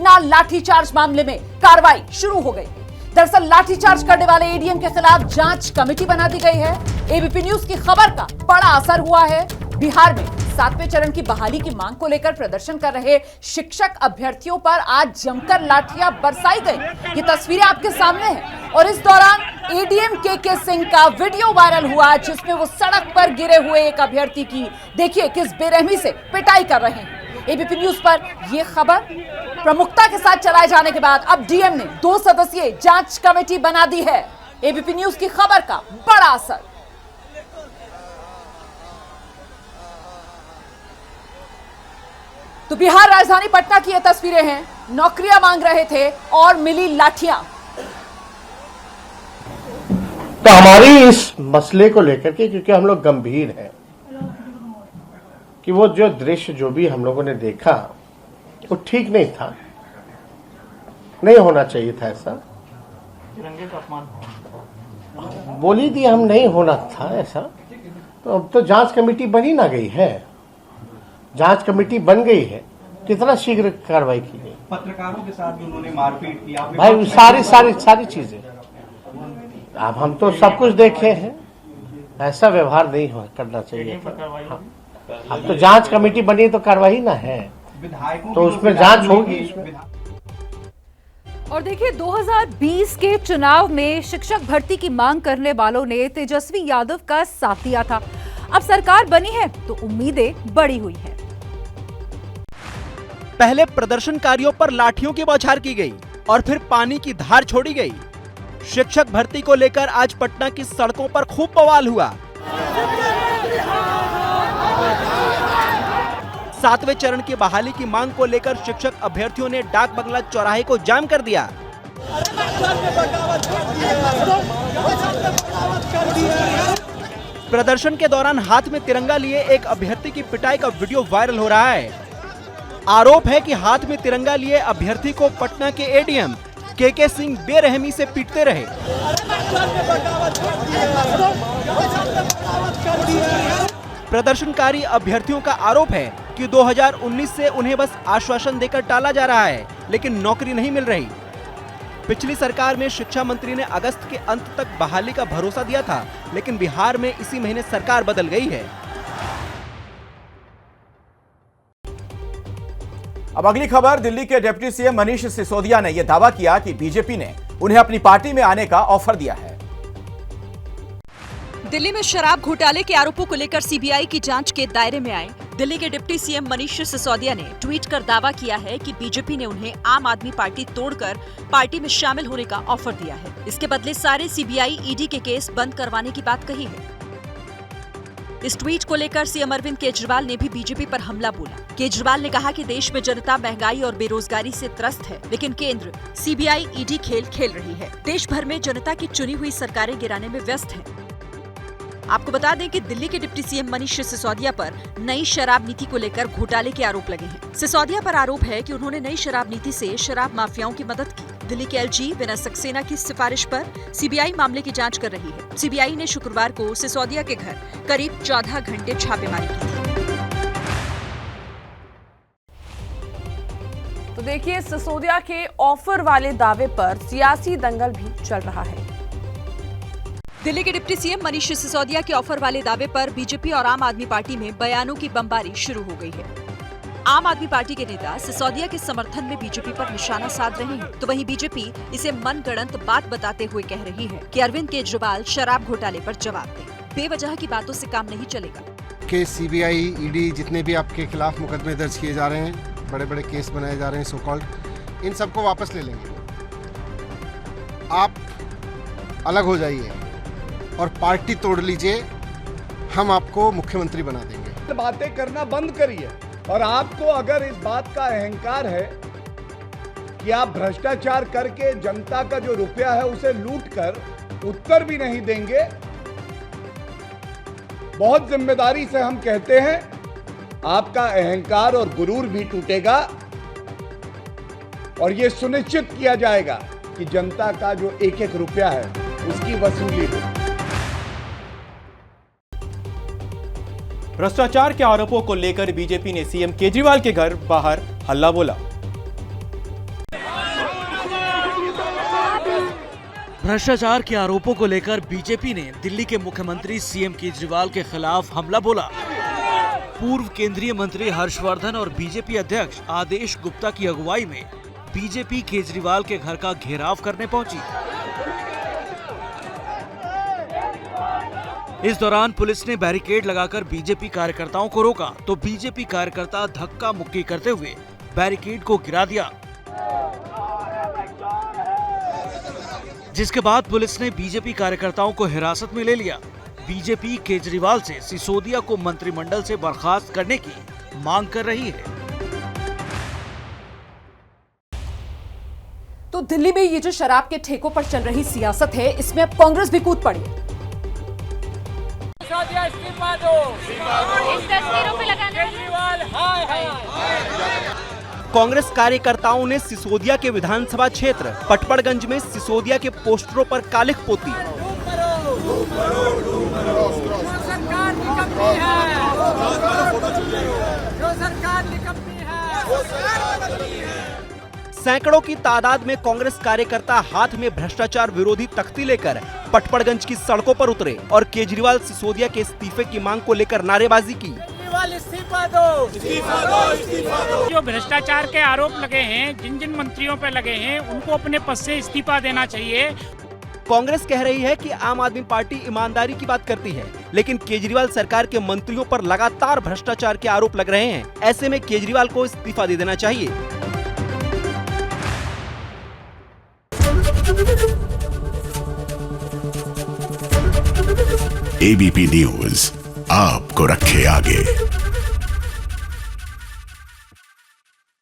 पटना लाठीचार्ज मामले में कार्रवाई शुरू हो गई। दरअसल लाठीचार्ज करने वाले एडीएम के खिलाफ जांच कमेटी बना दी गई है। एबीपी न्यूज की खबर का बड़ा असर हुआ है। बिहार में 7वें चरण की बहाली की मांग को लेकर प्रदर्शन कर रहे शिक्षक अभ्यर्थियों पर आज जमकर लाठियां बरसाई गई। ये तस्वीरें आपके सामने हैं और इस दौरान एडीएम के सिंह का वीडियो वायरल हुआ, जिसमें वो सड़क पर गिरे हुए एक अभ्यर्थी की देखिए किस बेरहमी से पिटाई कर रहे हैं। एबीपी न्यूज पर यह खबर प्रमुखता के साथ चलाए जाने के बाद अब डीएम ने 2 सदस्यीय जांच कमेटी बना दी है। एबीपी न्यूज की खबर का बड़ा असर। तो बिहार राजधानी पटना की ये तस्वीरें हैं। नौकरियां मांग रहे थे और मिली लाठियां। तो हमारी इस मसले को लेकर के, क्योंकि हम लोग गंभीर हैं कि वो जो दृश्य जो भी हम लोगों ने देखा वो ठीक नहीं था, नहीं होना चाहिए था ऐसा। तिरंगे का अपमान बोल ही दिया हम, नहीं होना था ऐसा। तो अब तो जांच कमेटी बनी ना गई है, जांच कमेटी बन गई है, कितना शीघ्र कार्रवाई की गई। पत्रकारों के साथ भी उन्होंने मारपीट की भाई, सारी चीजें अब हम तो सब कुछ देखे हैं। ऐसा व्यवहार नहीं करना चाहिए था। अब तो जांच कमेटी बनी तो कार्रवाई ना है, तो उसमें जांच होगी। और देखिए 2020 के चुनाव में शिक्षक भर्ती की मांग करने वालों ने तेजस्वी यादव का साथ दिया था। अब सरकार बनी है तो उम्मीदें बढ़ी हुई है। पहले प्रदर्शनकारियों पर लाठियों की बौछार की गई और फिर पानी की धार छोड़ी गई। शिक्षक भर्ती को लेकर आज पटना की सड़कों पर खूब बवाल हुआ। 7वें चरण की बहाली की मांग को लेकर शिक्षक अभ्यर्थियों ने डाक बंगला चौराहे को जाम कर दिया। प्रदर्शन के दौरान हाथ में तिरंगा लिए एक अभ्यर्थी की पिटाई का वीडियो वायरल हो रहा है। आरोप है कि हाथ में तिरंगा लिए अभ्यर्थी को पटना के एडीएम के सिंह बेरहमी से पीटते रहे। प्रदर्शनकारी अभ्यर्थियों का आरोप है कि 2019 से उन्हें बस आश्वासन देकर टाला जा रहा है, लेकिन नौकरी नहीं मिल रही। पिछली सरकार में शिक्षा मंत्री ने अगस्त के अंत तक बहाली का भरोसा दिया था, लेकिन बिहार में इसी महीने सरकार बदल गई है। अब अगली खबर, दिल्ली के डिप्टी सीएम मनीष सिसोदिया ने यह दावा किया कि बीजेपी ने उन्हें अपनी पार्टी में आने का ऑफर दिया है। दिल्ली में शराब घोटाले के आरोपों को लेकर सीबीआई की जांच के दायरे में आए दिल्ली के डिप्टी सीएम मनीष सिसोदिया ने ट्वीट कर दावा किया है कि बीजेपी ने उन्हें आम आदमी पार्टी तोड़कर पार्टी में शामिल होने का ऑफर दिया है। इसके बदले सारे सीबीआई ईडी के केस बंद करवाने की बात कही है। इस ट्वीट को लेकर सीएम अरविंद केजरीवाल ने भी बीजेपी पर हमला बोला। केजरीवाल ने कहा कि देश में जनता महंगाई और बेरोजगारी से त्रस्त है, लेकिन केंद्र सीबीआई ईडी खेल खेल रही है। देश भर में जनता की चुनी हुई सरकारें गिराने में व्यस्त है। आपको बता दें कि दिल्ली के डिप्टी सीएम मनीष सिसोदिया पर नई शराब नीति को लेकर घोटाले के आरोप लगे हैं। सिसोदिया पर आरोप है कि उन्होंने नई शराब नीति से शराब माफियाओं की मदद की। दिल्ली के एलजी विनय सक्सेना की सिफारिश पर सीबीआई मामले की जांच कर रही है। सीबीआई ने शुक्रवार को सिसोदिया के घर करीब 14 घंटे छापेमारी की थी। तो देखिए, सिसोदिया के ऑफर वाले दावे पर सियासी दंगल भी चल रहा है। दिल्ली के डिप्टी सीएम मनीष सिसोदिया के ऑफर वाले दावे पर बीजेपी और आम आदमी पार्टी में बयानों की बमबारी शुरू हो गई है। आम आदमी पार्टी के नेता सिसोदिया के समर्थन में बीजेपी पर निशाना साध रहे हैं, तो वहीं बीजेपी इसे मनगढ़ंत बात बताते हुए कह रही है कि अरविंद केजरीवाल शराब घोटाले पर जवाब दें। बेवजह की बातों से काम नहीं चलेगा। के सीबीआई ईडी जितने भी आपके खिलाफ मुकदमे दर्ज किए जा रहे हैं, बड़े बड़े केस बनाए जा रहे हैं सो कॉल्ड, इन सबको वापस ले लेंगे। आप अलग हो जाइए और पार्टी तोड़ लीजिए, हम आपको मुख्यमंत्री बना देंगे। बातें करना बंद करिए। और आपको अगर इस बात का अहंकार है कि आप भ्रष्टाचार करके जनता का जो रुपया है उसे लूट कर उत्तर भी नहीं देंगे, बहुत जिम्मेदारी से हम कहते हैं आपका अहंकार और गुरूर भी टूटेगा और यह सुनिश्चित किया जाएगा कि जनता का जो एक एक रुपया है उसकी वसूली हो। भ्रष्टाचार के आरोपों को लेकर बीजेपी ने सीएम केजरीवाल के घर बाहर हल्ला बोला। भ्रष्टाचार के आरोपों को लेकर बीजेपी ने दिल्ली के मुख्यमंत्री सीएम केजरीवाल के खिलाफ हमला बोला। पूर्व केंद्रीय मंत्री हर्षवर्धन और बीजेपी अध्यक्ष आदेश गुप्ता की अगुवाई में बीजेपी केजरीवाल के घर का घेराव करने पहुंची। इस दौरान पुलिस ने बैरिकेड लगाकर बीजेपी कार्यकर्ताओं को रोका तो बीजेपी कार्यकर्ता धक्का मुक्की करते हुए बैरिकेड को गिरा दिया, जिसके बाद पुलिस ने बीजेपी कार्यकर्ताओं को हिरासत में ले लिया। बीजेपी केजरीवाल से सिसोदिया को मंत्रिमंडल से बर्खास्त करने की मांग कर रही है। तो दिल्ली में ये जो शराब के ठेकों पर चल रही सियासत है, इसमें अब कांग्रेस भी कूद पड़ी है। कांग्रेस कार्यकर्ताओं ने सिसोदिया के विधानसभा क्षेत्र पटपड़गंज में सिसोदिया के पोस्टरों पर कालिख पोती। सैकड़ों की तादाद में कांग्रेस कार्यकर्ता हाथ में भ्रष्टाचार विरोधी तख्ती लेकर पटपड़गंज की सड़कों पर उतरे और केजरीवाल सिसोदिया के इस्तीफे की मांग को लेकर नारेबाजी की। इस्तीफा दो, इस्तीफा दो, इस्तीफा दो। जो भ्रष्टाचार के आरोप लगे हैं, जिन जिन मंत्रियों पर लगे हैं, उनको अपने पद से इस्तीफा देना चाहिए। कांग्रेस कह रही है कि आम आदमी पार्टी ईमानदारी की बात करती है, लेकिन केजरीवाल सरकार के मंत्रियों पर लगातार भ्रष्टाचार के आरोप लग रहे हैं। ऐसे में केजरीवाल को इस्तीफा दे देना चाहिए। एबीपी न्यूज आपको रखे आगे।